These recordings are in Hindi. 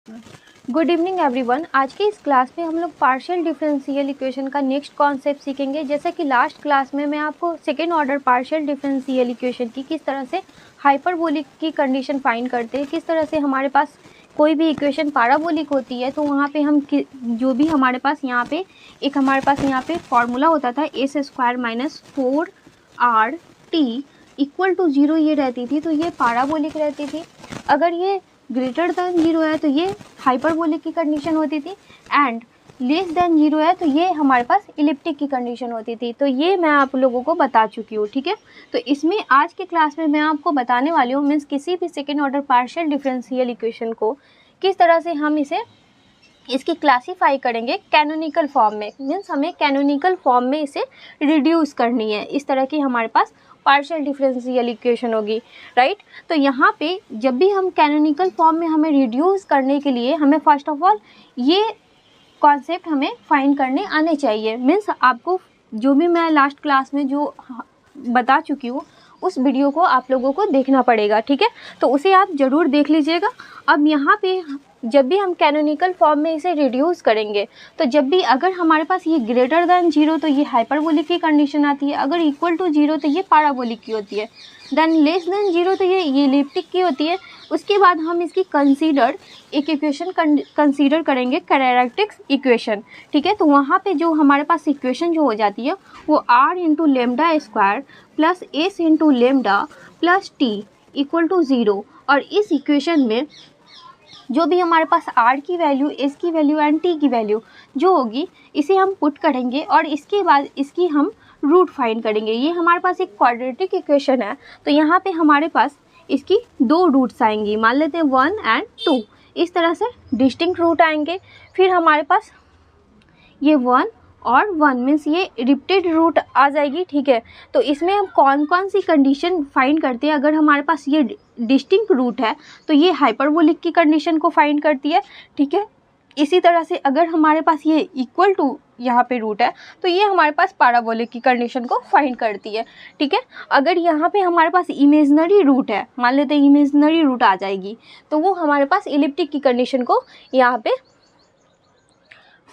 Good evening everyone. आज के इस क्लास में हम लोग पार्शियल डिफरेंशियल इक्वेशन का नेक्स्ट कॉन्सेप्ट सीखेंगे। जैसा कि लास्ट क्लास में मैं आपको second order partial differential equation की किस तरह से हाइपरबोलिक की कंडीशन फाइंड करते हैं, किस तरह से हमारे पास कोई भी इक्वेशन पैराबोलिक होती है तो वहाँ पे हम जो भी हमारे पास यहाँ पे फॉर्मूला होता था a² - 4rt इक्वल टू 0 ये रहती थी, तो ये पैराबोलिक रहती थी। अगर ये ग्रेटर देन 0 है तो ये हाइपरबोलिक की कंडीशन होती थी, एंड लेस देन 0 है तो ये हमारे पास इलिप्टिक की कंडीशन होती थी। तो ये मैं आप लोगों को बता चुकी हूँ, ठीक है। तो इसमें आज के क्लास में मैं आपको बताने वाली हूँ मीन्स किसी भी second order partial differential equation को किस तरह से हम इसकी क्लासीफाई करेंगे कैनोनिकल फॉर्म में। मीन्स हमें कैनोनिकल फॉर्म में इसे रिड्यूस करनी है। इस तरह की हमारे पास पार्शियल डिफरेंशियल इक्वेशन होगी, राइट। तो यहाँ पे जब भी हम कैनोनिकल फॉर्म में हमें रिड्यूस करने के लिए हमें फर्स्ट ऑफ ऑल ये कॉन्सेप्ट हमें फाइंड करने आने चाहिए। मीन्स आपको जो भी मैं लास्ट क्लास में जो बता चुकी हूँ उस वीडियो को आप लोगों को देखना पड़ेगा, ठीक है। तो उसे आप ज़रूर देख लीजिएगा। अब यहाँ पे जब भी हम कैनोनिकल फॉर्म में इसे रिड्यूस करेंगे तो जब भी अगर हमारे पास ये ग्रेटर देन 0 तो ये हाइपरबोलिक की कंडीशन आती है, अगर इक्वल टू 0 तो ये पैराबोलिक की होती है, देन लेस देन 0 तो ये इलिप्टिक की होती है। उसके बाद हम इसकी एक इक्वेशन कंसीडर करेंगे कैरेक्टरिस्टिक्स इक्वेशन, ठीक है। तो वहाँ पे जो हमारे पास इक्वेशन जो हो जाती है वो r into lambda square plus s into lambda plus t equal to 0। और इस इक्वेशन में जो भी हमारे पास r की वैल्यू, s की वैल्यू एंड t की वैल्यू जो होगी इसे हम पुट करेंगे और इसके बाद इसकी हम रूट फाइंड करेंगे। ये हमारे पास एक क्वाड्रेटिक इक्वेशन है, तो यहाँ पे हमारे पास इसकी दो रूट्स आएंगी, मान लेते हैं 1 एंड 2। इस तरह से डिस्टिंक्ट रूट आएंगे। फिर हमारे पास ये 1 और 1 मीन्स ये रिपीटेड रूट आ जाएगी, ठीक है। तो इसमें हम कौन कौन सी कंडीशन फाइंड करते हैं। अगर हमारे पास ये डिस्टिंक्ट रूट है तो ये हाइपरबोलिक की कंडीशन को फाइंड करती है, ठीक है। इसी तरह से अगर हमारे पास ये इक्वल टू यहाँ पे रूट है तो ये हमारे पास पैराबोलिक की कंडीशन को फाइंड करती है, ठीक है। अगर यहाँ पे हमारे पास इमेजिनरी रूट है, मान लेते हैं इमेजिनरी रूट आ जाएगी, तो वो हमारे पास इलिप्टिक की कंडीशन को यहाँ पे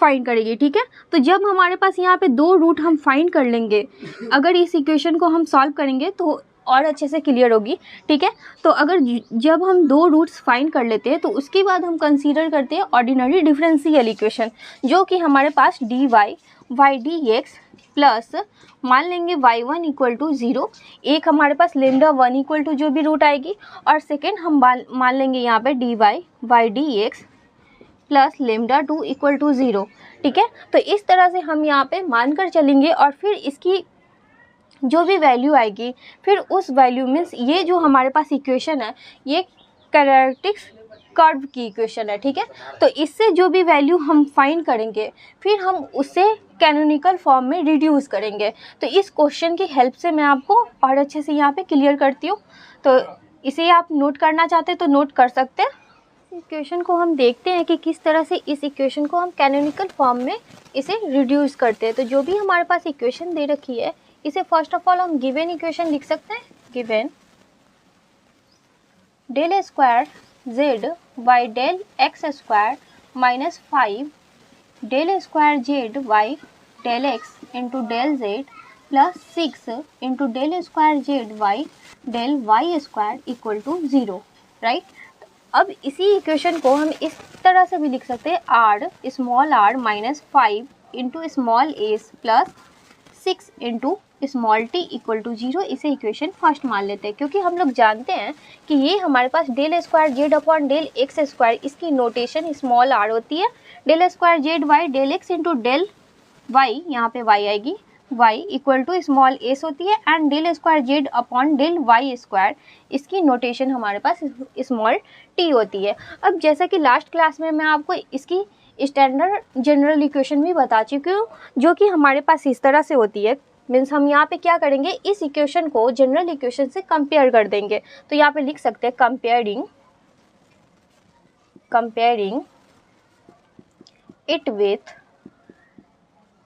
फाइंड करेगी, ठीक है। तो जब हमारे पास यहाँ पे दो रूट हम फाइंड कर लेंगे, अगर इस इक्वेशन को हम सॉल्व करेंगे तो और अच्छे से क्लियर होगी, ठीक है। तो अगर जब हम दो रूट्स फाइंड कर लेते हैं तो उसके बाद हम कंसीडर करते हैं ऑर्डिनरी डिफरेंशियल इक्वेशन, जो कि हमारे पास dy y dx प्लस मान लेंगे y1 इक्वल टू 0, एक हमारे पास लेमडा 1 इक्वल टू जो भी रूट आएगी, और सेकेंड हम मान लेंगे यहाँ पे dy y dx plus lambda 2 equal to 0, ठीक है। तो इस तरह से हम यहाँ पे मानकर चलेंगे और फिर इसकी जो भी वैल्यू आएगी फिर उस वैल्यू मीन्स ये जो हमारे पास इक्वेशन है ये कैरेक्टरिस्टिक्स कर्व की इक्वेशन है, ठीक है। तो इससे जो भी वैल्यू हम फाइंड करेंगे फिर हम उससे कैनोनिकल फॉर्म में रिड्यूस करेंगे। तो इस क्वेश्चन की हेल्प से मैं आपको और अच्छे से यहाँ पे क्लियर करती हूँ। तो इसे आप नोट करना चाहते हैं तो नोट कर सकते हैं। इक्वेशन को हम देखते हैं कि किस तरह से इस इक्वेशन को हम कैनोनिकल फॉर्म में इसे रिड्यूस करते हैं। तो जो भी हमारे पास इक्वेशन दे रखी है इसे फर्स्ट ऑफ ऑल हम गिवन इक्वेशन लिख सकते हैं। Given del square z by del x square minus 5 del square z by del x into del z plus 6 into del square z by del Y square equal to 0, right. अब इसी इक्वेशन को हम इस तरह से भी लिख सकते हैं r small r minus 5 into small s plus 6 into small t equal to 0। इसे इक्वेशन फर्स्ट मान लेते हैं क्योंकि हम लोग जानते हैं कि ये हमारे पास del square Z upon del x square इसकी नोटेशन स्मॉल r होती है। Del square Z Y del x into del Y, यहाँ पे y आएगी, y equal to small S होती है, and del square Z upon del Y square इसकी नोटेशन हमारे पास स्मॉल टी होती है। अब जैसा कि लास्ट क्लास में मैं आपको इसकी स्टैंडर्ड जनरल इक्वेशन भी बता चुकी हूँ जो कि हमारे पास इस तरह से होती है। मीन्स हम यहाँ पे क्या करेंगे, इस इक्वेशन को जनरल इक्वेशन से कंपेयर कर देंगे। तो यहाँ पे लिख सकते हैं comparing it with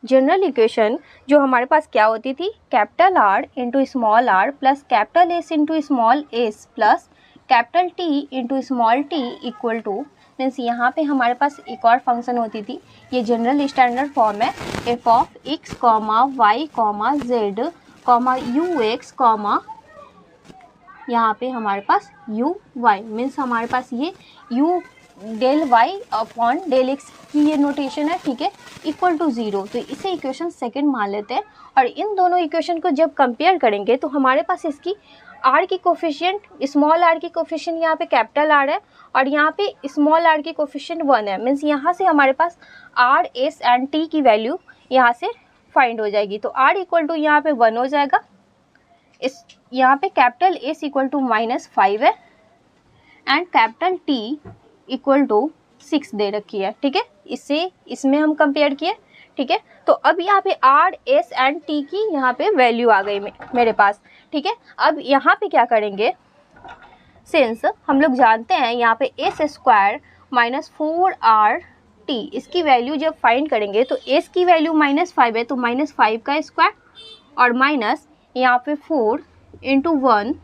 general equation जो हमारे पास क्या होती थी, capital R into small r plus capital S into small s plus capital T into small t equal two means यहाँ पे हमारे पास एक और फंक्शन होती थी, ये जनरल स्टैंडर्ड फॉर्म है, f of x comma y comma z comma u x comma यहाँ पे हमारे पास यू वाई, मीन्स हमारे पास ये u del y upon del x की ये नोटेशन है, ठीक है, इक्वल टू 0। तो इसे इक्वेशन सेकंड मान लेते हैं। और इन दोनों इक्वेशन को जब कंपेयर करेंगे तो हमारे पास इसकी आर की कोफिशिएंट, स्मॉल आर की कोफिशिएंट यहाँ पे कैपिटल आर है और यहाँ पे स्मॉल आर की कोफिशिएंट 1 है। मीन्स यहाँ से हमारे पास आर एस एंड टी की वैल्यू यहाँ से फाइंड हो जाएगी। तो आर इक्वल टू यहाँ पे 1 हो जाएगा, इस यहाँ पे कैपिटल एस इक्वल टू -5 है and capital T equal to 6 दे रखी है, ठीक है, इससे इसमें हम कंपेयर किए, ठीक है। तो अब यहाँ पे आर एस एंड टी की यहाँ पे वैल्यू आ गई मेरे पास, ठीक है। अब यहाँ पे क्या करेंगे, सिंस हम लोग जानते हैं यहाँ पे एस स्क्वायर -4r t, इसकी वैल्यू जब फाइंड करेंगे तो एस की वैल्यू -5 है तो -5 का स्क्वायर और माइनस यहाँ पे 4 इंटू 1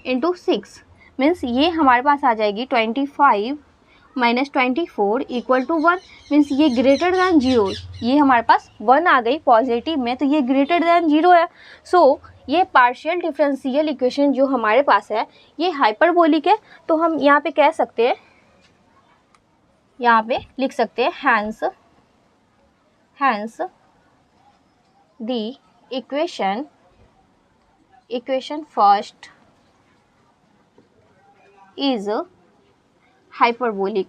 इंटू 6, मीन्स ये हमारे पास आ जाएगी 25 - 24 इक्वल टू 1। मीन्स ये ग्रेटर दैन 0, ये हमारे पास 1 आ गई पॉजिटिव में, तो ये ग्रेटर दैन 0 है। सो ये पार्शियल डिफरेंशियल इक्वेशन जो हमारे पास है ये हाइपरबोलिक है। तो हम यहाँ पे कह सकते हैं, यहाँ पे लिख सकते हैं hence the equation first is hyperbolic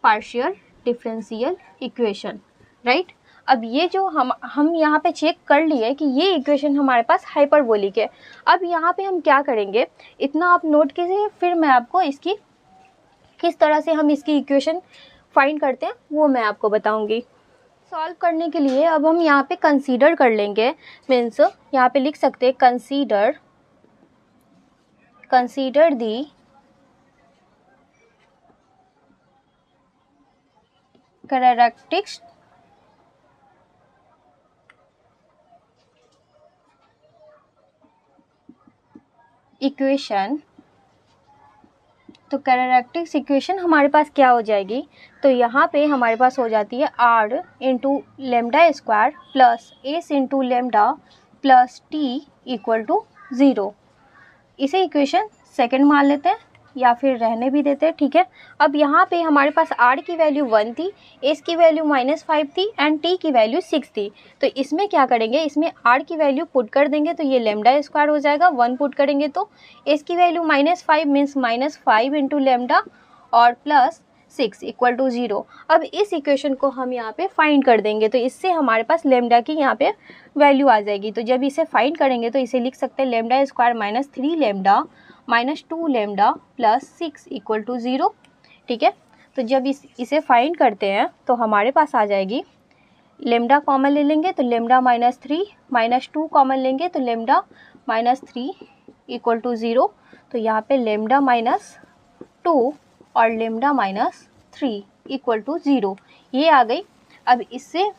partial differential equation, right. अब ये जो हम यहाँ पे चेक कर लिए कि ये इक्वेशन हमारे पास हाइपरबोलिक है। अब यहाँ पे हम क्या करेंगे, इतना आप नोट कीजिए, फिर मैं आपको इसकी किस तरह से हम इसकी इक्वेशन फाइंड करते हैं वो मैं आपको बताऊंगी। सॉल्व करने के लिए अब हम यहाँ पे कंसीडर कर लेंगे, मीन्स यहाँ पे लिख सकते हैं कंसीडर दी कैरेक्टरिस्टिक्स इक्वेशन। तो कैरेक्टरिस्टिक्स इक्वेशन हमारे पास क्या हो जाएगी, तो यहाँ पे हमारे पास हो जाती है r into lambda square plus s into lambda plus t equal to 0। इसे इक्वेशन सेकंड मान लेते हैं या फिर रहने भी देते हैं, ठीक है। अब यहाँ पे हमारे पास r की वैल्यू 1 थी, s की वैल्यू -5 थी एंड t की वैल्यू 6 थी। तो इसमें क्या करेंगे, इसमें r की वैल्यू पुट कर देंगे तो ये लेमडा स्क्वायर हो जाएगा, 1 पुट करेंगे तो s की वैल्यू -5 मीन्स -5 इंटू लेमडा और प्लस 6 इक्वल टू 0। अब इस इक्वेशन को हम यहाँ पे फाइंड कर देंगे तो इससे हमारे पास लेमडा की यहाँ पे वैल्यू आ जाएगी। तो जब इसे फाइंड करेंगे तो इसे लिख सकते हैं lambda square -3 lambda -2 lambda plus 6 equal to 0, ठीक है। तो जब इसे फाइंड करते हैं तो हमारे पास आ जाएगी, लेमडा कॉमन ले लेंगे तो लेमडा -3 -2 कॉमन लेंगे तो लेमडा -3 इक्वल टू 0। तो यहाँ पे लेमडा -2 और लेमडा -3 इक्वल टू 0 ये आ गई। अब इससे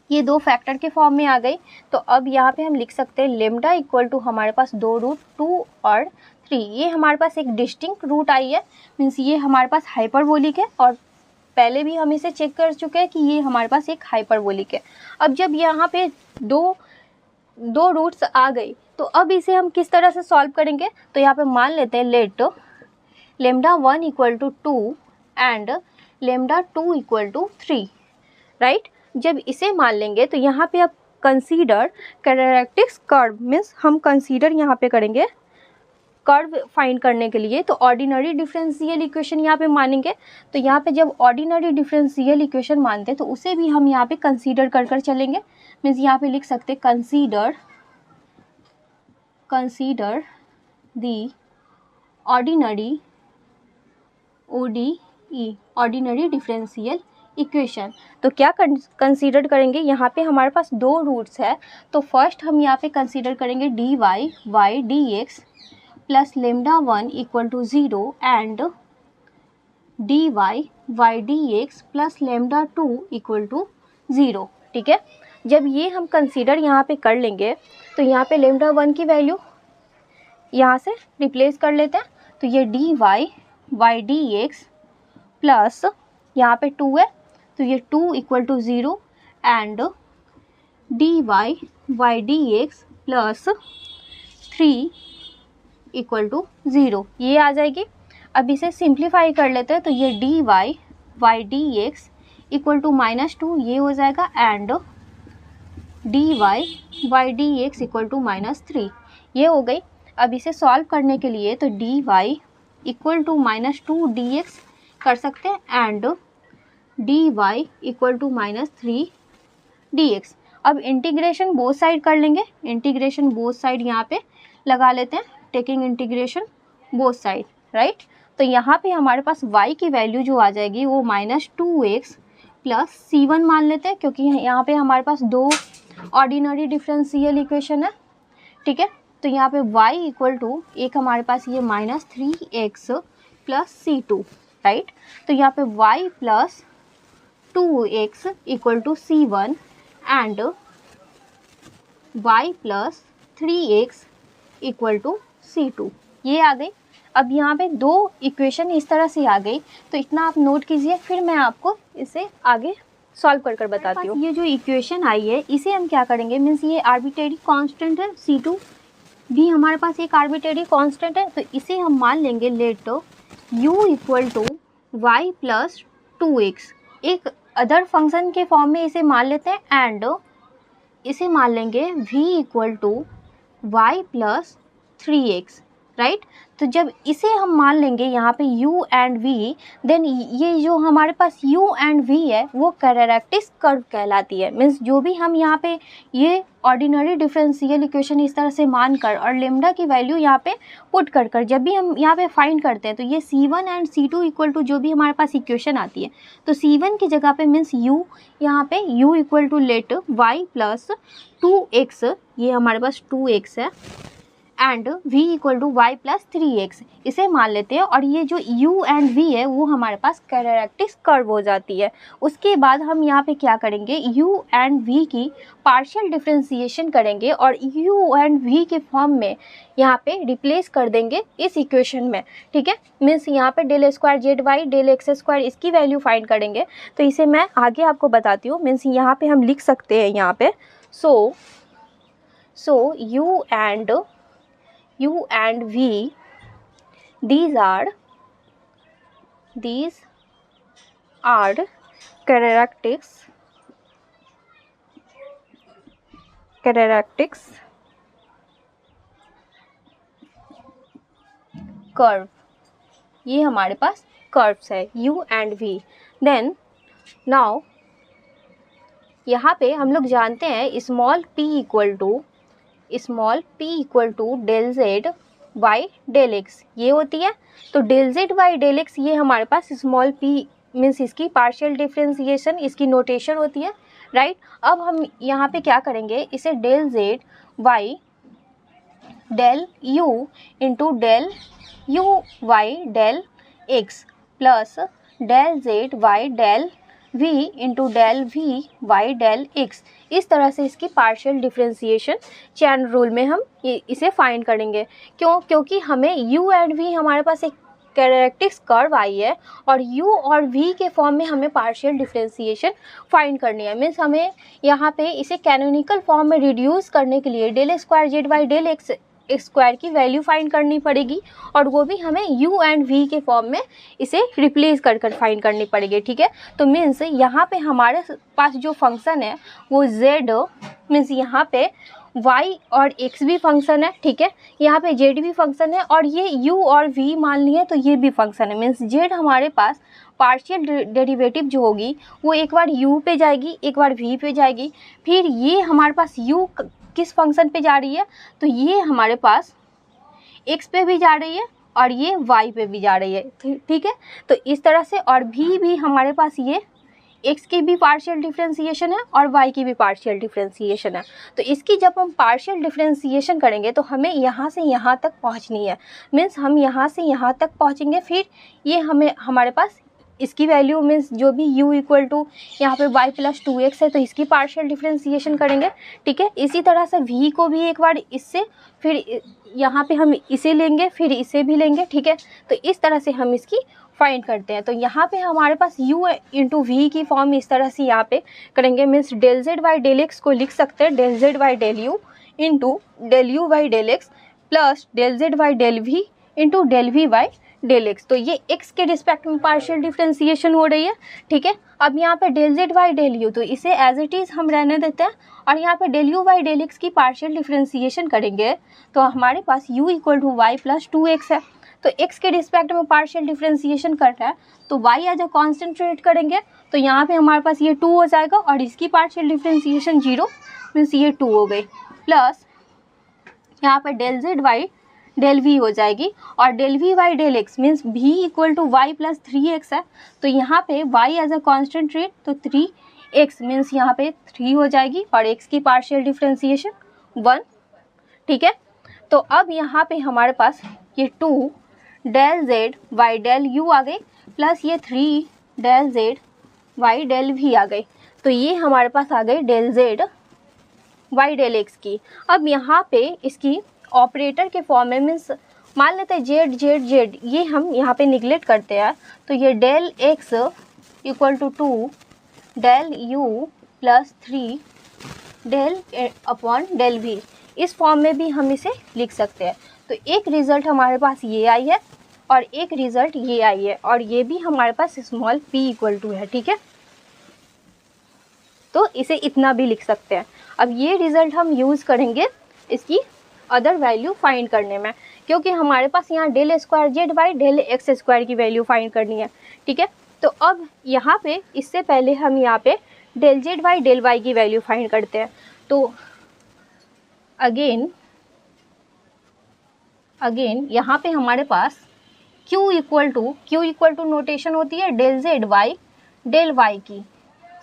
ये दो फैक्टर के फॉर्म में आ गई। तो अब यहाँ पे हम लिख सकते हैं लेमडा इक्वल टू हमारे पास 2 रूट 2 और 3, ये हमारे पास एक डिस्टिंक्ट रूट आई है, मीन्स ये हमारे पास हाइपरबोलिक है और पहले भी हम इसे चेक कर चुके हैं कि ये हमारे पास एक हाइपरबोलिक है। अब जब यहाँ पे दो रूट्स आ गई तो अब इसे हम किस तरह से सॉल्व करेंगे, तो यहाँ पे मान लेते हैं let lambda 1 equal to 2 and lambda 2 equal to 3, right. जब इसे मान लेंगे तो यहाँ पे अब कंसीडर कैरेक्टरिस्टिक्स कर्व, मीन्स हम कंसीडर यहाँ पे करेंगे कर्व फाइंड करने के लिए। तो ऑर्डिनरी डिफरेंशियल इक्वेशन यहाँ पे मानेंगे। तो यहाँ पे जब ऑर्डिनरी डिफरेंशियल इक्वेशन मानते हैं तो उसे भी हम यहाँ पे कंसीडर कर चलेंगे, मीन्स यहाँ पे लिख सकते हैं कंसीडर दी ऑर्डिनरी ऑर्डिनरी डिफरेंशियल इक्वेशन। तो क्या कंसीडर करेंगे, यहाँ पे हमारे पास दो रूट्स है तो फर्स्ट हम यहाँ पे कंसीडर करेंगे dy y dx plus lambda 1 equal to 0 and dy y dx plus lambda 2 equal to 0, ठीक है। जब ये हम कंसीडर यहाँ पे कर लेंगे तो यहाँ पे लेमडा 1 की वैल्यू यहाँ से रिप्लेस कर लेते हैं, तो ये dy बाई dx प्लस यहाँ पे 2 है तो ये 2 equal to 0 and dy by dx plus 3 equal to 0 ये आ जाएगी। अब इसे सिंप्लीफाई कर लेते हैं, तो ये dy by dx equal to -2 ये हो जाएगा and dy by dx equal to -3 ये हो गई। अब इसे सॉल्व करने के लिए तो dy इक्वल टू -2 dx कर सकते हैं and dy equal to -3 dx। अब इंटीग्रेशन बोथ साइड कर लेंगे, इंटीग्रेशन बोथ साइड यहाँ पे लगा लेते हैं, taking integration both side, right. तो यहाँ पे हमारे पास y की वैल्यू जो आ जाएगी वो -2x प्लस c1 मान लेते हैं, क्योंकि यहाँ पे हमारे पास दो ऑर्डिनरी डिफरेंशियल इक्वेशन है, ठीक है। तो यहाँ पे y इक्वल टू एक हमारे पास ये -3x प्लस c2, राइट। तो यहाँ पे y plus 2x equal to c1 and y plus 3x equal to c2 ये आ गई। अब यहाँ पे दो इक्वेशन इस तरह से आ गई, तो इतना आप नोट कीजिए, फिर मैं आपको इसे आगे सॉल्व कर कर बताती हूँ। ये जो इक्वेशन आई है इसे हम क्या करेंगे, मीन्स ये आर्बिट्रेरी कांस्टेंट है, c2 भी हमारे पास एक आर्बिट्रेरी कांस्टेंट है, तो इसे हम मान लेंगे let u equal to y plus 2x, एक अदर फंक्शन के फॉर्म में इसे मान लेते हैं एंड इसे मान लेंगे v equal to y plus 3x, right. तो जब इसे हम मान लेंगे यहाँ पे u एंड v, देन ये जो हमारे पास u एंड v है वो कैरेक्टरिस्टिक कर्व कहलाती है। मीन्स जो भी हम यहाँ पे ये ऑर्डिनरी डिफरेंशियल इक्वेशन इस तरह से मान कर और लेमडा की वैल्यू यहाँ पे पुट कर जब भी हम यहाँ पे फाइंड करते हैं, तो ये c1 and c2 equal to जो भी हमारे पास इक्वेशन आती है, तो c1 की जगह पे मीन्स u, यहाँ पे u equal to let y plus 2x, ये हमारे पास 2x है and v equal to y plus 3x इसे मान लेते हैं, और ये जो u एंड v है वो हमारे पास कैरेक्टरिस्टिक कर्व हो जाती है। उसके बाद हम यहाँ पे क्या करेंगे, u एंड v की पार्शियल डिफरेंशिएशन करेंगे और u एंड v के फॉर्म में यहाँ पे रिप्लेस कर देंगे इस इक्वेशन में, ठीक है। मीन्स यहाँ पे del square Z Y del x square इसकी वैल्यू फाइंड करेंगे, तो इसे मैं आगे आपको बताती हूँ। मीन्स यहाँ पे हम लिख सकते हैं यहाँ पे सो u and v, these are characteristics curve, ये हमारे पास कर्व्स है u and v। Then now यहाँ पे हम लोग जानते हैं small p equal to del z by del x ये होती है। तो del z by del x ये हमारे पास स्मॉल p मीन्स इसकी पार्शियल डिफरेंशिएशन, इसकी नोटेशन होती है, राइट। अब हम यहाँ पे क्या करेंगे, इसे del z by del u into del u by del x plus del z by del v into del v by del x, इस तरह से इसकी पार्शियल डिफरेंशिएशन चैन रूल में हम इसे फाइंड करेंगे। क्योंकि हमें u एंड v हमारे पास एक कैरेक्टरिस्टिक कर्व आई है और u और v के फॉर्म में हमें पार्शियल डिफरेंशिएशन फाइंड करनी है। मीन्स हमें यहाँ पे इसे कैनोनिकल फॉर्म में रिड्यूस करने के लिए del square z by del x square की वैल्यू फाइंड करनी पड़ेगी, और वो भी हमें u एंड v के फॉर्म में इसे रिप्लेस कर फाइंड करनी पड़ेगी, ठीक है। तो मीन्स यहाँ पे हमारे पास जो फंक्शन है वो z, मीन्स यहाँ पे y और x भी फंक्शन है, ठीक है। यहाँ पे z भी फंक्शन है और ये u और v मान लिए तो ये भी फंक्शन है। मीन्स z हमारे पास पार्शियल डेरिवेटिव जो होगी वो एक बार u पे जाएगी, एक बार v पे जाएगी, फिर ये हमारे पास u किस फंक्शन पे जा रही है, तो ये हमारे पास x पे भी जा रही है और ये y पे भी जा रही है, ठीक है। तो इस तरह से, और भी हमारे पास ये x की भी पार्शियल डिफरेंशिएशन है और y की भी पार्शियल डिफरेंशिएशन है। तो इसकी जब हम पार्शियल डिफरेंशिएशन करेंगे तो हमें यहाँ से यहाँ तक पहुँचनी है। मीन्स हम यहाँ से यहाँ तक पहुँचेंगे, फिर ये हमारे पास इसकी वैल्यू मीन्स जो भी u इक्वल टू यहाँ पे y प्लस 2x है तो इसकी पार्शियल डिफरेंशिएशन करेंगे, ठीक है। इसी तरह से v को भी एक बार इससे, फिर यहाँ पे हम इसे लेंगे, फिर इसे भी लेंगे, ठीक है। तो इस तरह से हम इसकी फाइंड करते हैं। तो यहाँ पे हमारे पास u इंटू वी की फॉर्म इस तरह से यहाँ पे करेंगे, means del z by del x को लिख सकते हैं del z by del you into del u by del x plus del z by del v into del v by del x. तो ये x के रिस्पेक्ट में पार्शियल डिफरेंशिएशन हो रही है, ठीक है। अब यहाँ पे del z by del u, तो इसे एज इट इज़ हम रहने देते हैं, और यहाँ पे del u by del x की पार्शियल डिफरेंशिएशन करेंगे तो हमारे पास u equal to Y plus 2x है। तो x के रिस्पेक्ट में पार्शियल डिफरेंशिएशन कर रहा है तो y as a constant treat करेंगे, तो यहाँ पे हमारे पास ये 2 हो जाएगा और इसकी पार्शियल डिफरेंशिएशन 0 मीन्स ये 2 हो गई, प्लस यहाँ पे del z by del v हो जाएगी और del v by del x means v equal to Y plus 3x है। तो यहाँ पे y as a constant treat, तो 3x मीन्स यहाँ पे 3 हो जाएगी और x की पार्शियल डिफरेंशिएशन 1, ठीक है। तो अब यहाँ पे हमारे पास ये 2 del Z Y del U आ गई प्लस ये 3 del Z Y del V आ गई। तो ये हमारे पास आ गई del Z Y del x की। अब यहाँ पे इसकी ऑपरेटर के फॉर्म में मीन्स मान लेते हैं जेड जेड जेड, ये हम यहाँ पे निगलेक्ट करते हैं, तो ये del x equal to 2 del you plus 3 del upon del we, इस फॉर्म में भी हम इसे लिख सकते हैं। तो एक रिज़ल्ट हमारे पास ये आई है और एक रिज़ल्ट ये आई है और ये भी हमारे पास स्मॉल p इक्वल टू है, ठीक है। तो इसे इतना भी लिख सकते हैं। अब ये रिज़ल्ट हम यूज़ करेंगे इसकी अदर वैल्यू फाइंड करने में, क्योंकि हमारे पास यहाँ del square z by del x square की वैल्यू फाइंड करनी है, ठीक है। तो अब यहाँ पे इससे पहले हम यहाँ पे del z by del Y की वैल्यू फाइंड करते हैं। तो अगेन यहाँ पे हमारे पास q इक्वल टू नोटेशन होती है del z by del Y की,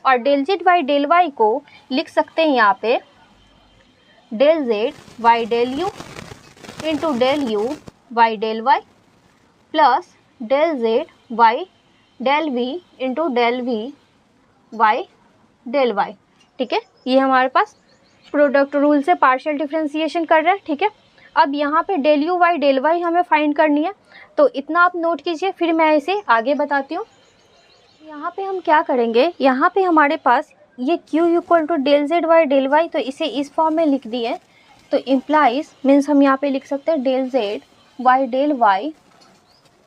और del z by del y को लिख सकते हैं यहाँ पे del Z Y del you into del you Y del y plus del Z Y del v into del we Y del y, ठीक है। ये हमारे पास प्रोडक्ट रूल से पार्शियल डिफरेंशिएशन कर रहे हैं, ठीक है। अब यहाँ पे del you Y del y हमें फाइंड करनी है, तो इतना आप नोट कीजिए, फिर मैं इसे आगे बताती हूँ। यहाँ पे हम क्या करेंगे, यहाँ पे हमारे पास ये q equal to del Z Y del Y, तो इसे इस फॉर्म में लिख दिए, तो इम्प्लाइज मीन्स हम यहाँ पे लिख सकते हैं del Z Y del Y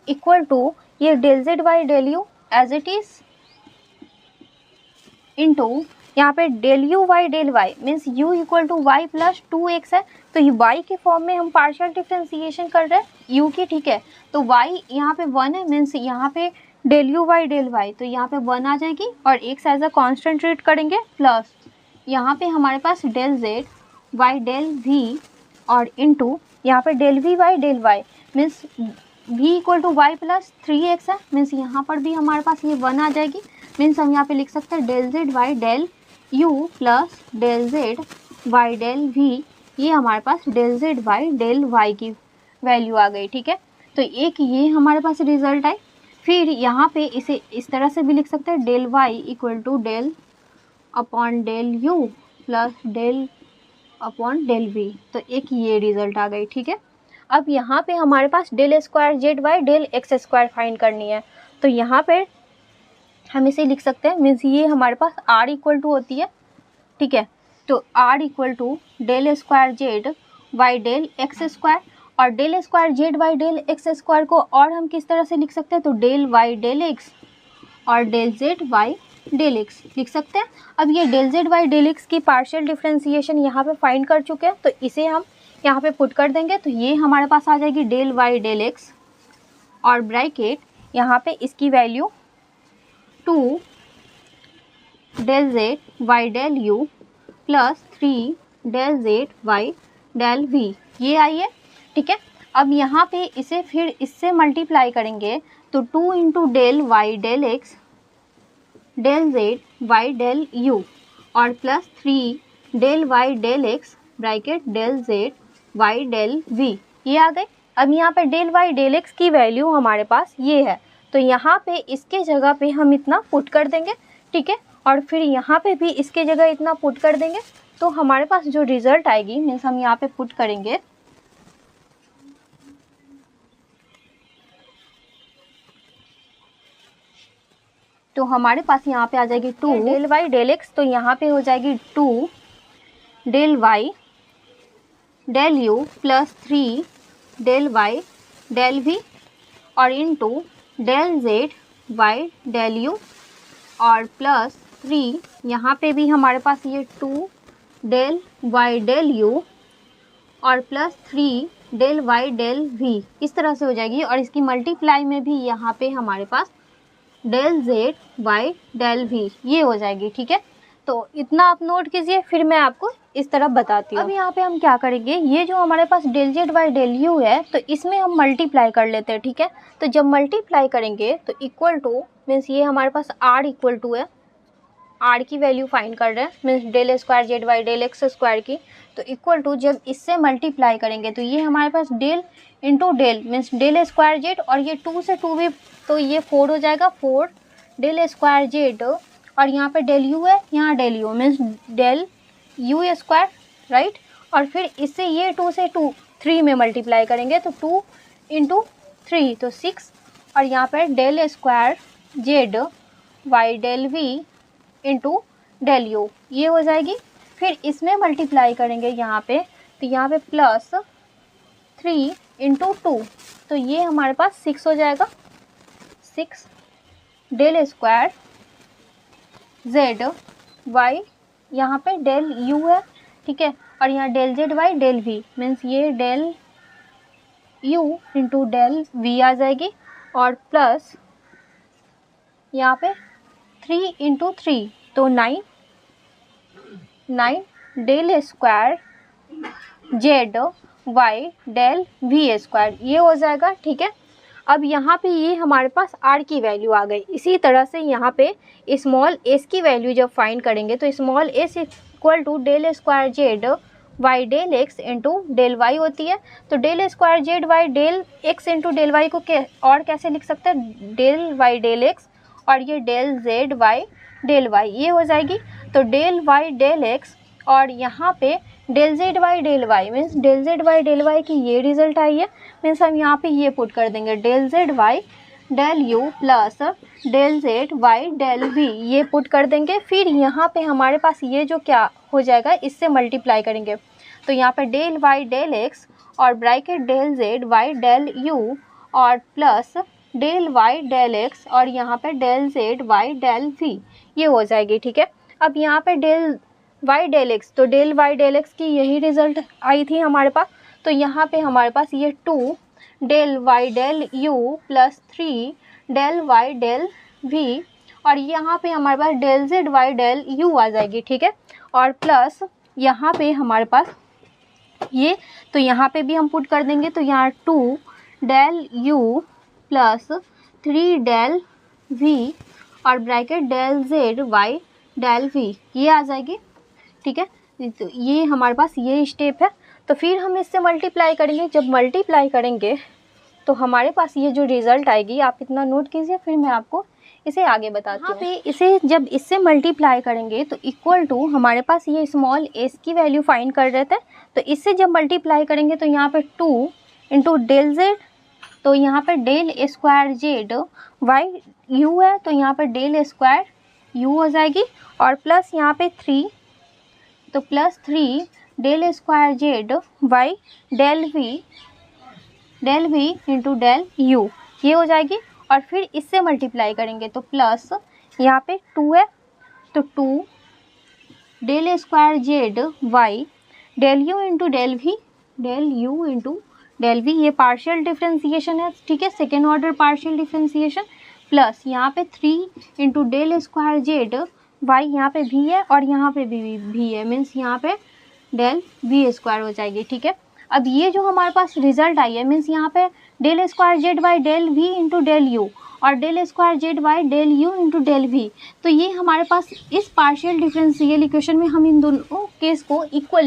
equal to ये del Z Y del U as it is into यहाँ पे del you Y del Y means u equal to Y plus 2x है। तो ये y के फॉर्म में हम पार्शियल डिफरेंशिएशन कर रहे हैं u की, ठीक है। तो y यहाँ पे 1 है मीन्स यहाँ पे del you Y del Y, तो यहाँ पे 1 आ जाएगी और x as a constant treat करेंगे, प्लस यहाँ पे हमारे पास del Z Y del we और इंटू यहाँ पे del we Y del Y means v equal to Y plus 3x है, मीन्स यहाँ पर भी हमारे पास ये 1 आ जाएगी, मीन्स हम यहाँ पे लिख सकते हैं del Z Y del u plus del Z Y del we, ये हमारे पास del Z Y del Y की वैल्यू आ गई, ठीक है। तो एक ये हमारे पास रिजल्ट आई। फिर यहाँ पे इसे इस तरह से भी लिख सकते हैं del Y equal to del upon del you plus del upon del v, तो एक ये रिजल्ट आ गई, ठीक है। अब यहाँ पे हमारे पास del square Z Y del x square find करनी है, तो यहाँ पे हम इसे लिख सकते हैं, मीन्स ये हमारे पास r इक्वल टू होती है, ठीक है। तो r equal to del square Z Y del x square, और del square Z Y del x square को और हम किस तरह से लिख सकते हैं, तो डेल वाई डेल एक्स और del Z Y del x लिख सकते हैं। अब ये del Z Y del x की पार्शियल डिफरेंशिएशन यहाँ पे फाइंड कर चुके हैं, तो इसे हम यहाँ पे पुट कर देंगे, तो ये हमारे पास आ जाएगी डेल वाई डेल एक्स और ब्रैकेट यहाँ पे इसकी value 2 del Z Y del you plus 3 del Z Y del we, ये आई है, ठीक है। अब यहाँ पे इसे फिर इससे मल्टीप्लाई करेंगे, तो 2 into del Y del X del Z Y del you और plus 3 del Y del X bracket del Z Y del we, ये आ गए। अब यहाँ पे डेल वाई डेल एक्स की वैल्यू हमारे पास ये है, तो यहाँ पे इसके जगह पे हम इतना पुट कर देंगे, ठीक है। और फिर यहाँ पे भी इसके जगह इतना पुट कर देंगे, तो हमारे पास जो रिज़ल्ट आएगी मीन्स हम यहाँ पे पुट करेंगे तो हमारे पास यहाँ पे आ जाएगी 2 डेल वाई डेल एक्स, तो यहाँ पे हो जाएगी 2 del Y del you plus 3 del Y del we और into del Z Y del you और प्लस 3 यहाँ पे भी हमारे पास ये 2 डेल वाई डेल यू और plus 3 del Y del we इस तरह से हो जाएगी। और इसकी मल्टीप्लाई में भी यहाँ पे हमारे पास del Z Y del we ये हो जाएगी। ठीक है, तो इतना आप नोट कीजिए, फिर मैं आपको इस तरह बताती हूँ। अब यहाँ पे हम क्या करेंगे, ये जो हमारे पास del Z Y del you है तो इसमें हम मल्टीप्लाई कर लेते हैं। ठीक है, तो जब मल्टीप्लाई करेंगे तो इक्वल टू मीन्स ये हमारे पास आर इक्वल टू है, आर की वैल्यू फाइंड कर रहे हैं means del square Z Y del x square की, तो इक्वल टू जब इससे मल्टीप्लाई करेंगे तो ये हमारे पास del into del means del square Z और ये 2 से 2 भी तो ये 4 हो जाएगा, 4 डेल स्क्वायर जेड और यहाँ पे डेल यू है, यहाँ del u means del u square right. और फिर इससे ये 2 से 3 में मल्टीप्लाई करेंगे तो 2 इंटू 3 तो 6 और यहाँ पे del square Z Y del v into del u ये हो जाएगी। फिर इसमें मल्टीप्लाई करेंगे यहाँ पे तो यहाँ पे प्लस 3 इंटू 2 तो ये हमारे पास 6 हो जाएगा, 6 डेल स्क्वायर जेड वाई यहाँ पे डेल यू है। ठीक है, और यहाँ del Z Y del we means ये del you into del V आ जाएगी और प्लस यहाँ पे 3 इंटू 3 तो 9 del square Z Y del v square ये हो जाएगा। ठीक है, अब यहाँ पे ये हमारे पास आर की वैल्यू आ गई। इसी तरह से यहाँ पे स्मॉल एस की वैल्यू जब फाइंड करेंगे तो small s equal to del square Z Y del x into del y होती है। तो del square Z Y del x into del y को और कैसे लिख सकते हैं, डेल वाई डेल एक्स और ये del Z Y del y ये हो जाएगी। तो डेल वाई डेल एक्स और यहाँ पे del Z y means del Z Y del Y की ये रिजल्ट आई है मीन्स हम यहाँ पे ये पुट कर देंगे del Z Y del you plus del Z Y del we ये पुट कर देंगे। फिर यहाँ पे हमारे पास ये जो क्या हो जाएगा इससे मल्टीप्लाई करेंगे तो यहाँ पे डेल वाई डेल एक्स और bracket del Z Y del you और plus del Y del x और यहाँ पे del Z Y del we ये हो जाएगी। ठीक है, अब यहाँ पे डेल वाई डेल एक्स तो डेल वाई डेल एक्स की यही रिजल्ट आई थी हमारे पास, तो यहाँ पे हमारे पास ये 2 del Y del you plus 3 del Y del we और यहाँ पे हमारे पास del Z Y del U आ जाएगी। ठीक है, और प्लस यहाँ पे हमारे पास ये तो यहाँ पे भी हम पुट कर देंगे तो यहाँ 2 del you plus 3 del we और bracket del Z Y del we ये आ जाएगी। ठीक है, तो ये हमारे पास ये स्टेप है। तो फिर हम इससे मल्टीप्लाई करेंगे, जब मल्टीप्लाई करेंगे तो हमारे पास ये जो रिज़ल्ट आएगी आप इतना नोट कीजिए, फिर मैं आपको इसे आगे बताती हूँ। पे इसे जब इससे मल्टीप्लाई करेंगे तो इक्वल टू हमारे पास ये स्मॉल एस की वैल्यू फाइंड कर रहे थे, तो इससे जब मल्टीप्लाई करेंगे तो यहाँ पे 2 इंटू डेल जेड तो यहाँ पे del square Z by u है तो यहाँ पे डेल स्क्वायर यू हो जाएगी और प्लस यहाँ पे 3 तो plus 3 del square Z Y del v into del u ये हो जाएगी। और फिर इससे मल्टीप्लाई करेंगे तो प्लस यहाँ पे 2 है तो 2 del square Z Y del you into del we ये पार्शियल डिफ्रेंसिएशन है। ठीक है, second order partial differentiation plus यहाँ पे 3 into del square Z by यहाँ पे भी है और यहाँ पे भी है मीन्स यहाँ पे डेल वी स्क्वायर हो जाएगी। ठीक है, अब ये जो हमारे पास रिजल्ट आई है मीन्स यहाँ पे del square Z Y del v into del you और del square Z Y del you into del v, तो ये हमारे पास इस पार्शियल डिफरेंशियल इक्वेशन में हम इन दोनों केस को इक्वल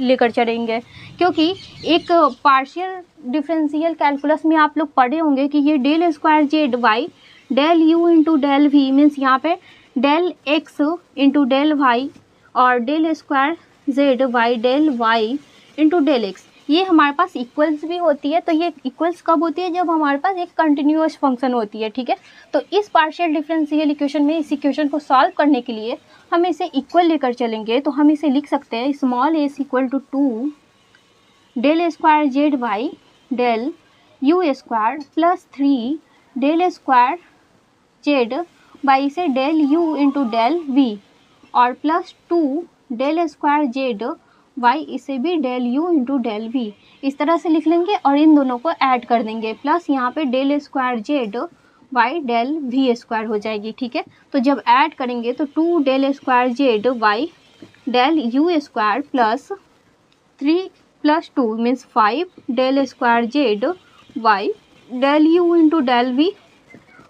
लेकर चलेंगे, क्योंकि एक पार्शियल डिफरेंशियल कैलकुलस में आप लोग पढ़े होंगे कि ये del square Z Y del you into del we means यहाँ पे del x into del y और del square Z Y del y into del x ये हमारे पास इक्वल्स भी होती है। तो ये इक्वल्स कब होती है? जब हमारे पास एक कंटिन्यूअस फंक्शन होती है, ठीक है। तो इस पार्शियल डिफरेंशियल इक्वेशन में इस इक्वेशन को सॉल्व करने के लिए हम इसे इक्वल लेकर चलेंगे। तो हम इसे लिख सकते हैं small a equal to 2 del square Z Y del u square plus 3 del square z y से del you into del we और plus 2 del square Z y, इसे भी del you into del we इस तरह से लिख लेंगे और इन दोनों को ऐड कर देंगे। प्लस यहाँ पे del square Z Y del v square हो जाएगी, ठीक है। तो जब ऐड करेंगे तो 2 del square Z Y del u square plus 3 plus 2 means 5 del square Z Y del you into del v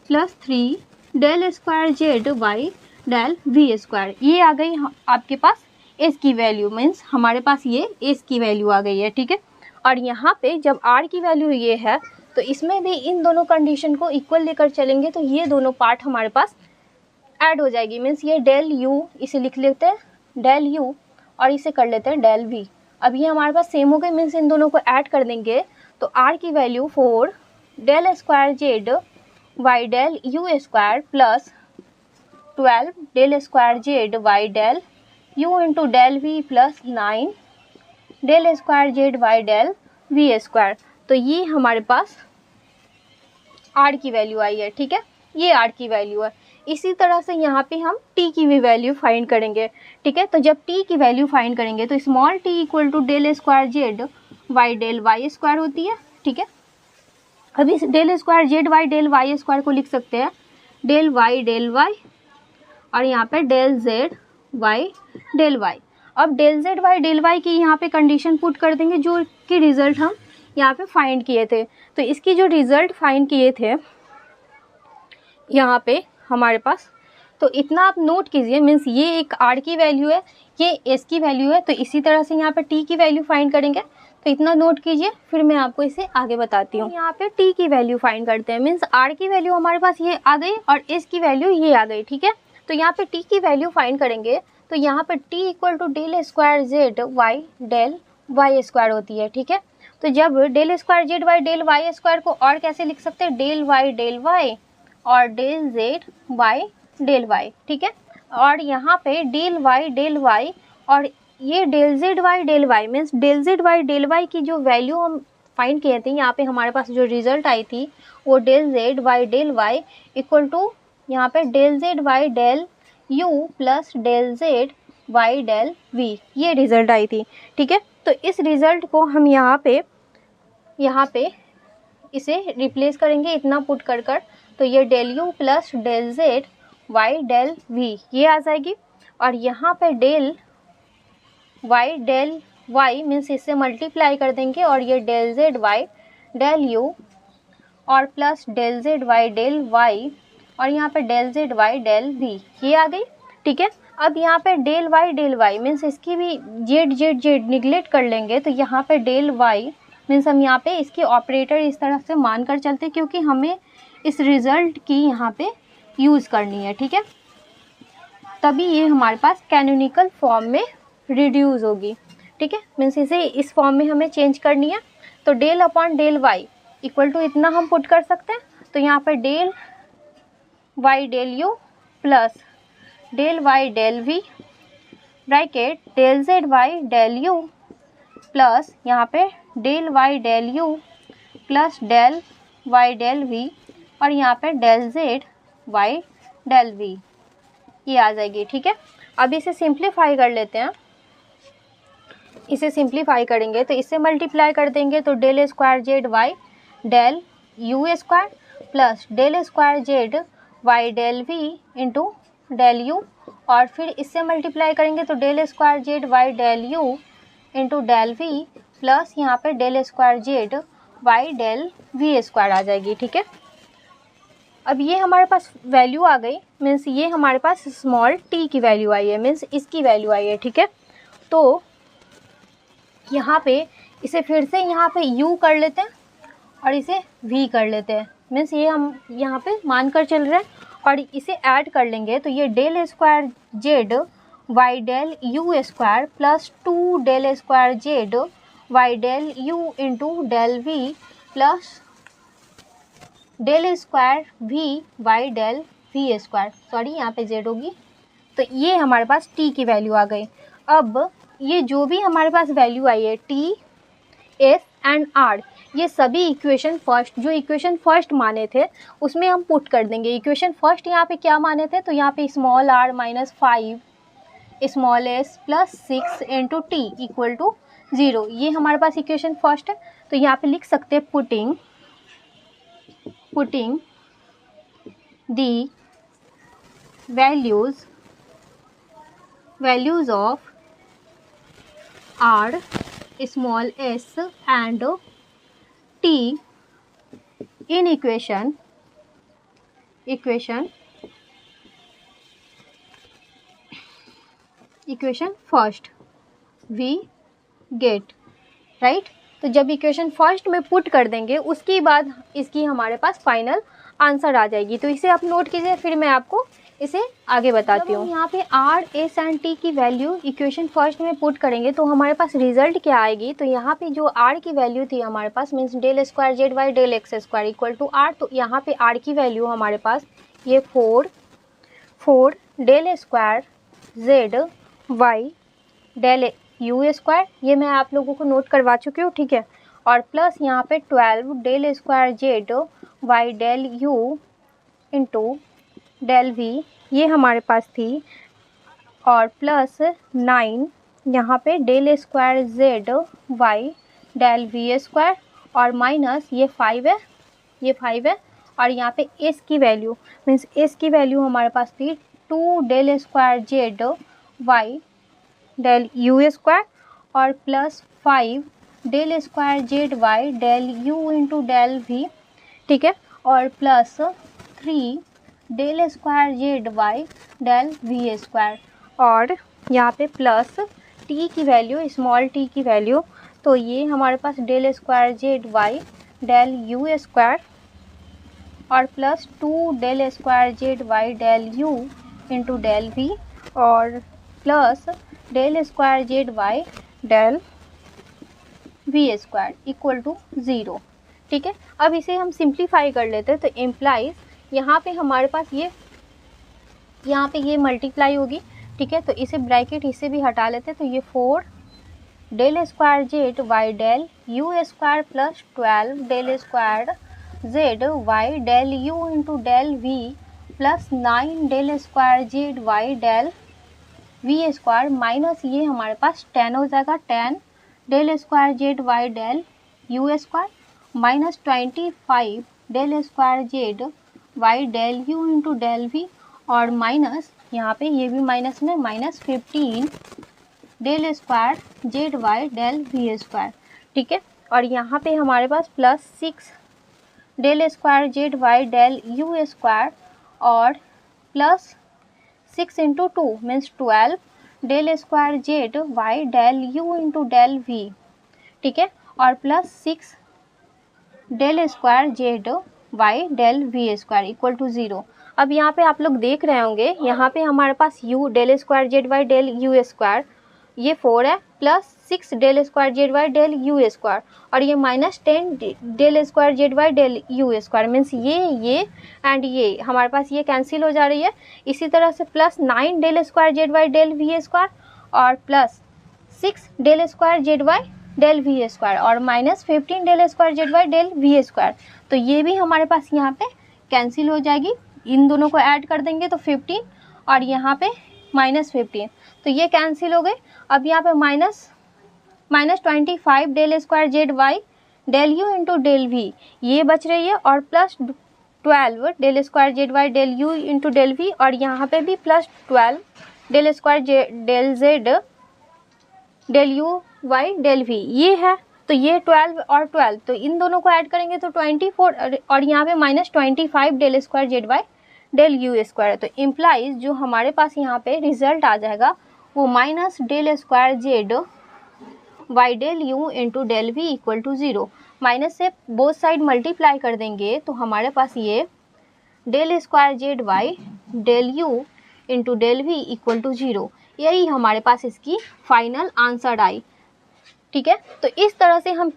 plus 3 del square Z Y del v square. ये आ गई आपके पास एस की वैल्यू, मीन्स हमारे पास ये एस की वैल्यू आ गई है, ठीक है। और यहाँ पे जब आर की वैल्यू ये है तो इसमें भी इन दोनों कंडीशन को इक्वल लेकर चलेंगे तो ये दोनों पार्ट हमारे पास ऐड हो जाएगी। मीन्स ये डेल यू इसे लिख लेते हैं डेल यू और इसे कर लेते हैं डेल वी। अब ये हमारे पास सेम हो गए, मीन्स इन दोनों को ऐड कर देंगे तो आर की value 4 del square Z Y del u square plus 12 del square Z Y del you into del v plus 9 del square Z Y del v square. तो ये हमारे पास आर की वैल्यू आई है, ठीक है। ये आर की वैल्यू है। इसी तरह से यहाँ पे हम टी की भी वैल्यू फाइंड करेंगे, ठीक है। तो जब टी की वैल्यू फाइंड करेंगे तो small t equal to del square Z Y del Y square होती है, ठीक है। अभी इस del square Z Y del Y square को लिख सकते हैं डेल वाई और यहाँ पे del Z Y del y. अब del Z Y del Y की यहाँ पे कंडीशन पुट कर देंगे जो कि रिजल्ट हम यहाँ पे फाइंड किए थे। तो इसकी जो रिजल्ट फाइंड किए थे यहाँ पे हमारे पास, तो इतना आप नोट कीजिए। मीन्स ये एक आर की वैल्यू है, ये एस की वैल्यू है। तो इसी तरह से यहाँ पे टी की वैल्यू फाइंड करेंगे, तो इतना नोट कीजिए, फिर मैं आपको इसे आगे बताती हूँ। यहाँ पे टी की वैल्यू फाइंड करते हैं। मीन्स आर की वैल्यू हमारे पास ये आ गई और एस की वैल्यू ये आ गई, ठीक है। तो यहाँ पे टी की वैल्यू फाइंड करेंगे तो यहाँ पे t equal to del square Z Y del Y square होती है, ठीक है। तो जब del square Z Y del Y square को और कैसे लिख सकते हैं डेल वाई और del Z Y del y, ठीक है। और यहाँ पे डेल वाई और ये del Z y means del Z y की जो वैल्यू हम फाइंड किए थे, यहाँ पे हमारे पास जो रिजल्ट आई थी वो del Z y equal to यहाँ पे del Z Y del you plus del Z Y del we, ये रिजल्ट आई थी, ठीक है। तो इस रिजल्ट को हम यहाँ पे इसे रिप्लेस करेंगे इतना पुट कर तो ये del you plus del Z Y del we ये आ जाएगी। और यहाँ पे डेल वाई मीन्स इससे मल्टीप्लाई कर देंगे और ये del Z Y del you और plus del Z Y del y और यहाँ पे del Z Y del we ये आ गई, ठीक है। अब यहाँ पे डेल वाई मीन्स इसकी भी जेड निगलेक्ट कर लेंगे तो यहाँ पे डेल वाई मीन्स हम यहाँ पे इसकी ऑपरेटर इस तरह से मान कर चलते क्योंकि हमें इस रिज़ल्ट की यहाँ पे यूज़ करनी है, ठीक है। तभी ये हमारे पास कैनोनिकल फॉर्म में रिड्यूस होगी, ठीक है। मीन्स इसे इस फॉर्म में हमें चेंज करनी है। तो del upon del Y equal to इतना हम पुट कर सकते हैं। तो यहाँ पर del Y del you plus del Y del v bracket del Z Y del you plus यहाँ पे del Y del you plus del Y del we और यहाँ पे del Z Y del we ये आ जाएगी, ठीक है। अब इसे सिंप्लीफाई कर लेते हैं। इसे सिंप्लीफाई करेंगे तो इससे मल्टीप्लाई कर देंगे तो del square Z Y del u square plus del square Z Y del v into del you और फिर इससे मल्टीप्लाई करेंगे तो del square Z Y del you into del v plus यहाँ पे del square Z Y del v square आ जाएगी, ठीक है। अब ये हमारे पास वैल्यू आ गई, मीन्स ये हमारे पास स्मॉल टी की वैल्यू आई है, मीन्स इसकी वैल्यू आई है, ठीक है। तो यहाँ पे इसे फिर से यहाँ पे u कर लेते हैं और इसे v कर लेते हैं, मीन्स ये हम यहाँ पे मान कर चल रहे हैं और इसे ऐड कर लेंगे तो ये del square Z Y del u square plus 2 del square Z Y del you into del v plus del square v Y del v square, sorry यहाँ पे जेड होगी। तो ये हमारे पास टी की वैल्यू आ गई। अब ये जो भी हमारे पास वैल्यू आई है टी, एस एंड आर, ये सभी इक्वेशन फर्स्ट, जो इक्वेशन फर्स्ट माने थे उसमें हम पुट कर देंगे। इक्वेशन फर्स्ट यहाँ पे क्या माने थे, तो यहाँ पे small r minus 5 small s plus 6 into t equal to 0, ये हमारे पास इक्वेशन फर्स्ट है। तो यहाँ पे लिख सकते हैं putting the values of r, small s and t in equation first we get right. तो जब इक्वेशन फर्स्ट में पुट कर देंगे उसके बाद इसकी हमारे पास फाइनल आंसर आ जाएगी। तो इसे आप नोट कीजिए, फिर मैं आपको इसे आगे बताती हूँ। यहाँ पे आर, एस एंड टी की वैल्यू इक्वेशन फर्स्ट में पुट करेंगे तो हमारे पास रिजल्ट क्या आएगी। तो यहाँ पे जो आर की वैल्यू थी हमारे पास means del square Z Y del x square equal to r, तो यहाँ पे आर की वैल्यू हमारे पास ये 4 del square Z Y del u square, ये मैं आप लोगों को नोट करवा चुकी हूँ, ठीक है। और प्लस यहाँ पे 12 del square Z Y del you into del we, ये हमारे पास थी। और प्लस 9 यहाँ पे del square Z Y del v square और माइनस ये 5 है। और यहाँ पे एस की वैल्यू मीन्स एस की वैल्यू हमारे पास थी 2 del square Z Y del u square और plus 5 del square Z Y del you into del v, ठीक है। और plus 3 del square Z Y del v square और यहाँ पे प्लस टी की वैल्यू, स्मॉल टी की वैल्यू, तो ये हमारे पास del square Z Y del u square और plus 2 del square Z Y del you into del we और plus del square Z Y del v square equal to 0, ठीक है। अब इसे हम सिंप्लीफाई कर लेते हैं तो इम्प्लाइज यहाँ पे हमारे पास यहाँ पे ये मल्टीप्लाई होगी, ठीक है। तो इसे ब्रैकेट इससे भी हटा लेते हैं तो ये 4 del square Z Y del u square plus 12 del square Z Y del you into del v plus 9 del square Z Y del v square minus ये हमारे पास 10 हो जाएगा, 10 del square Z Y del u square minus 25 del square Z Y del you into del we और माइनस यहाँ पे ये भी माइनस में minus 15 del square Z Y del v square, ठीक है। और यहाँ पे हमारे पास plus 6 del square Z Y del u square और plus 6 into 2 means 12 del square Z Y del you into del v, ठीक है। और plus 6 del square Z Y del v square equal to 0। अब यहाँ पे आप लोग देख रहे होंगे यहाँ पे हमारे पास u del square Z Y del u square ये 4 है plus 6 del square Z Y del u square और ये minus 10 del square Z Y del u square means ये एंड ये हमारे पास ये कैंसिल हो जा रही है। इसी तरह से plus 9 del square Z Y del v square और plus 6 del square Z Y del v square और minus 15 del square Z Y del v square, तो ये भी हमारे पास यहाँ पे कैंसिल हो जाएगी। इन दोनों को ऐड कर देंगे तो 15 और यहाँ पे माइनस 15, तो ये कैंसिल हो गए। अब यहाँ पे minus 25 del square Z Y del you into del we ये बच रही है और plus 12 del square Z Y del you into del we और यहाँ पे भी plus 12 del square del z del you Y del we ये है। तो ये 12 और 12 तो इन दोनों को ऐड करेंगे तो 24 और यहाँ पे minus 25 del square Z Y del u square, तो इम्प्लाइज जो हमारे पास यहाँ पे रिजल्ट आ जाएगा वो minus del square Z Y del you into del v equal to 0। Minus से बोथ साइड मल्टीप्लाई कर देंगे तो हमारे पास ये del square Z Y del you into del v equal to 0, यही हमारे पास इसकी फाइनल आंसर आई। ठीक है। तो इस तरह से हम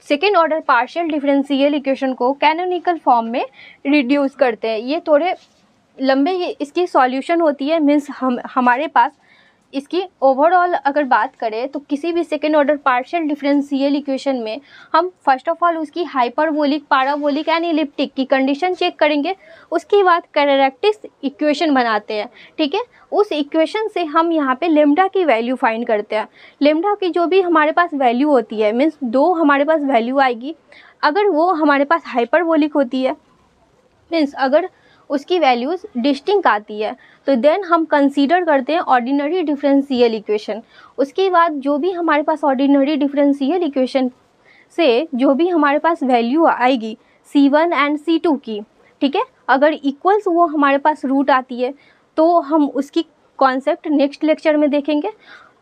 second order partial differential equation को कैनोनिकल फॉर्म में रिड्यूस करते हैं। ये थोड़े लंबे इसकी सॉल्यूशन होती है, मीन्स हमारे पास इसकी ओवरऑल अगर बात करें तो किसी भी second order partial differential equation में हम फर्स्ट ऑफ ऑल उसकी हाइपरबोलिक, पैराबोलिक एंड इलिप्टिक की कंडीशन चेक करेंगे, उसके बाद कैरेक्टरिस्टिक इक्वेशन बनाते हैं। ठीक है, उस इक्वेशन से हम यहाँ पे लेम्डा की वैल्यू फाइंड करते हैं। लेम्डा की जो भी हमारे पास वैल्यू होती है, मीन्स 2 हमारे पास वैल्यू आएगी, अगर वो हमारे पास हाइपरबोलिक होती है, मीन्स अगर उसकी वैल्यूज़ डिस्टिंक्ट आती है, तो देन हम कंसीडर करते हैं ऑर्डिनरी डिफरेंशियल इक्वेशन। उसके बाद जो भी हमारे पास ऑर्डिनरी डिफरेंशियल इक्वेशन से जो भी हमारे पास वैल्यू आएगी C1 एंड C2 की, ठीक है, अगर इक्वल्स वो हमारे पास रूट आती है तो हम उसकी कॉन्सेप्ट नेक्स्ट लेक्चर में देखेंगे।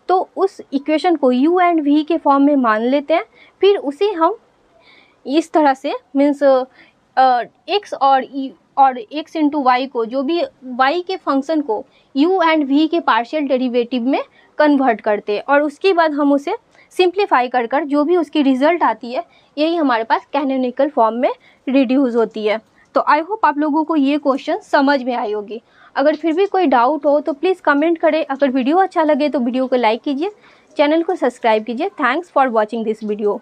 तो उस इक्वेशन को U एंड V के फॉर्म में मान लेते हैं, फिर उसे हम इस तरह से मीन्स x और x इंटू वाई को, जो भी y के फंक्शन को u एंड v के पार्शियल डेरिवेटिव में कन्वर्ट करते हैं, और उसके बाद हम उसे सिंप्लीफाई कर जो भी उसकी रिजल्ट आती है, यही हमारे पास कैनोनिकल फॉर्म में रिड्यूस होती है। तो आई होप आप लोगों को ये क्वेश्चन समझ में आई होगी। अगर फिर भी कोई डाउट हो तो प्लीज़ कमेंट करें। अगर वीडियो अच्छा लगे तो वीडियो को लाइक कीजिए, चैनल को सब्सक्राइब कीजिए। Thanks for watching this video.